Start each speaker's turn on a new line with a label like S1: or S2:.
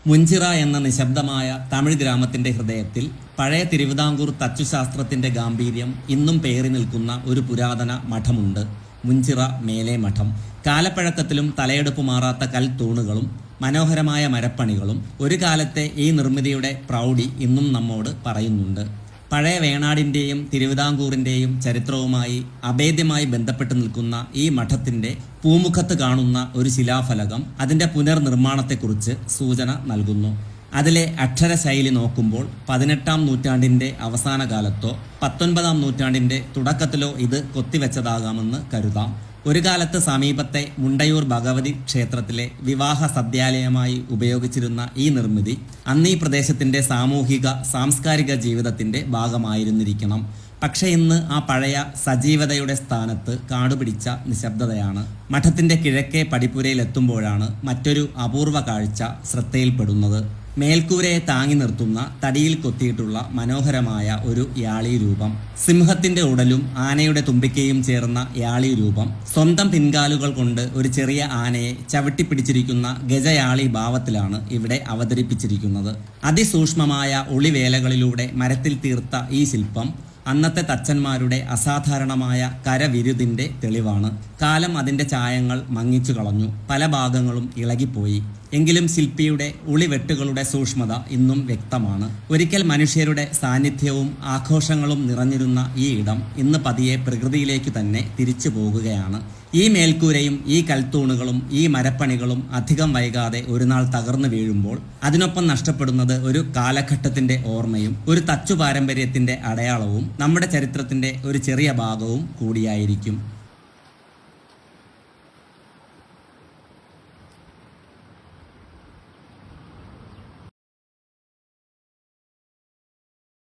S1: മുഞ്ചിറ എന്ന നിശബ്ദമായ തമിഴ് ഗ്രാമത്തിന്റെ ഹൃദയത്തിൽ പഴയ തിരുവിതാംകൂർ തച്ചുശാസ്ത്രത്തിന്റെ ഗാംഭീര്യം ഇന്നും പേറി നിൽക്കുന്ന ഒരു പുരാതന മഠമുണ്ട്. മുഞ്ചിറ മേലെ മഠം. കാലപ്പഴക്കത്തിലും തലയെടുപ്പ് മാറാത്ത കൽത്തൂണുകളും മനോഹരമായ മരപ്പണികളും ഒരു കാലത്തെ ഈ നിർമ്മിതിയുടെ പ്രൗഢി ഇന്നും നമ്മോട് പറയുന്നുണ്ട്. പഴയ വേണാടിൻ്റെയും തിരുവിതാംകൂറിൻ്റെയും ചരിത്രവുമായി അഭേദ്യമായി ബന്ധപ്പെട്ട് നിൽക്കുന്ന ഈ മഠത്തിൻ്റെ പൂമുഖത്ത് കാണുന്ന ഒരു ശിലാഫലകം അതിൻ്റെ പുനർനിർമ്മാണത്തെക്കുറിച്ച് സൂചന നൽകുന്നു. അതിലെ അക്ഷരശൈലി നോക്കുമ്പോൾ 18-ാം നൂറ്റാണ്ടിൻ്റെ അവസാന കാലത്തോ 19-ാം നൂറ്റാണ്ടിൻ്റെ തുടക്കത്തിലോ ഇത് കൊത്തിവെച്ചതാകാമെന്ന് കരുതാം. ഒരു കാലത്ത് സമീപത്തെ മുണ്ടയൂർ ഭഗവതി ക്ഷേത്രത്തിലെ വിവാഹ സദ്യാലയമായി ഉപയോഗിച്ചിരുന്ന ഈ നിർമ്മിതി അന്ന് ഈ പ്രദേശത്തിൻ്റെ സാമൂഹിക സാംസ്കാരിക ജീവിതത്തിൻ്റെ ഭാഗമായിരുന്നിരിക്കണം. പക്ഷേ ഇന്ന് ആ പഴയ സജീവതയുടെ സ്ഥാനത്ത് കാടുപിടിച്ച നിശബ്ദതയാണ്. മഠത്തിൻ്റെ കിഴക്കേ പടിപ്പുരയിലെത്തുമ്പോഴാണ് മറ്റൊരു അപൂർവ കാഴ്ച ശ്രദ്ധയിൽപ്പെടുന്നത്. മേൽക്കൂരയെ താങ്ങി നിർത്തുന്ന തടിയിൽ കൊത്തിയിട്ടുള്ള മനോഹരമായ ഒരു യാളി രൂപം. സിംഹത്തിന്റെ ഉടലും ആനയുടെ തുമ്പിക്കയും ചേർന്ന യാളി രൂപം സ്വന്തം പിൻകാലുകൾ കൊണ്ട് ഒരു ചെറിയ ആനയെ ചവിട്ടിപ്പിടിച്ചിരിക്കുന്ന ഗജയാളി ഭാവത്തിലാണ് ഇവിടെ അവതരിപ്പിച്ചിരിക്കുന്നത്. അതിസൂക്ഷ്മമായ ഒളിവേലകളിലൂടെ മരത്തിൽ തീർത്ത ഈ ശില്പം അന്നത്തെ തച്ചന്മാരുടെ അസാധാരണമായ കരവിരുതിൻ്റെ തെളിവാണ്. കാലം അതിൻ്റെ ചായങ്ങൾ മങ്ങിച്ചു കളഞ്ഞു, പല ഭാഗങ്ങളും ഇളകിപ്പോയി. എങ്കിലും ശില്പിയുടെ ഉളിവെട്ടുകളുടെ സൂക്ഷ്മത ഇന്നും വ്യക്തമാണ്. ഒരിക്കൽ മനുഷ്യരുടെ സാന്നിധ്യവും ആഘോഷങ്ങളും നിറഞ്ഞിരുന്ന ഈ ഇടം ഇന്ന് പതിയെ പ്രകൃതിയിലേക്ക് തന്നെ തിരിച്ചു പോകുകയാണ്. ഈ മേൽക്കൂരയും ഈ കൽത്തൂണുകളും ഈ മരപ്പണികളും അധികം വൈകാതെ ഒരു നാൾ തകർന്നു വീഴുമ്പോൾ അതിനൊപ്പം നഷ്ടപ്പെടുന്നത് ഒരു കാലഘട്ടത്തിന്റെ ഓർമ്മയും ഒരു തച്ചു പാരമ്പര്യത്തിന്റെ അടയാളവും നമ്മുടെ ചരിത്രത്തിന്റെ ഒരു ചെറിയ ഭാഗവും കൂടിയായിരിക്കും.